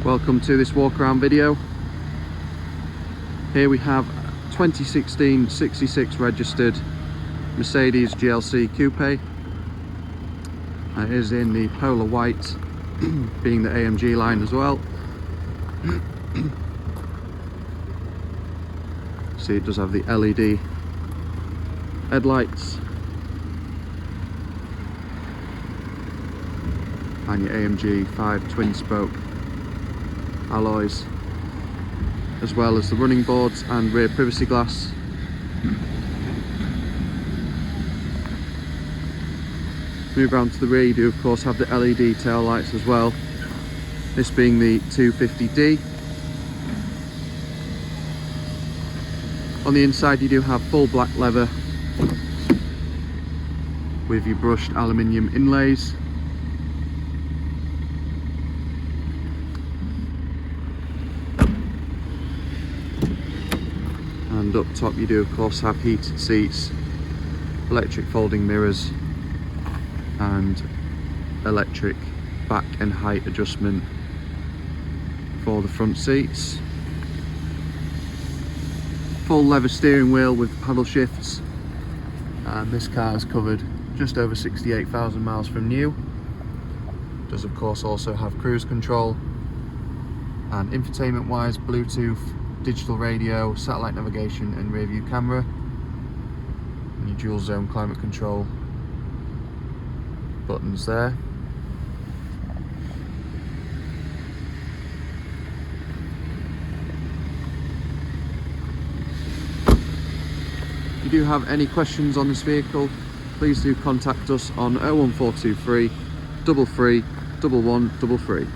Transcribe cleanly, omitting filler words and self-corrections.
Welcome to this walk around video. Here we have 2016 66 registered Mercedes GLC Coupe. It is in the polar white, being the AMG line as well. See, it does have the LED headlights and your AMG 5 twin spoke alloys, as well as the running boards and rear privacy glass. Move around to the rear, you do of course have the LED tail lights as well, this being the 250d. On the inside you do have full black leather with your brushed aluminium inlays. And up top you do of course have heated seats, electric folding mirrors and electric back and height adjustment for the front seats. Full leather steering wheel with paddle shifts, and this car is covered just over 68,000 miles from new. Does of course also have cruise control, and infotainment wise, Bluetooth, digital radio, satellite navigation and rear view camera, and your dual zone climate control buttons there. If you do have any questions on this vehicle, please do contact us on 01423 33 11 33.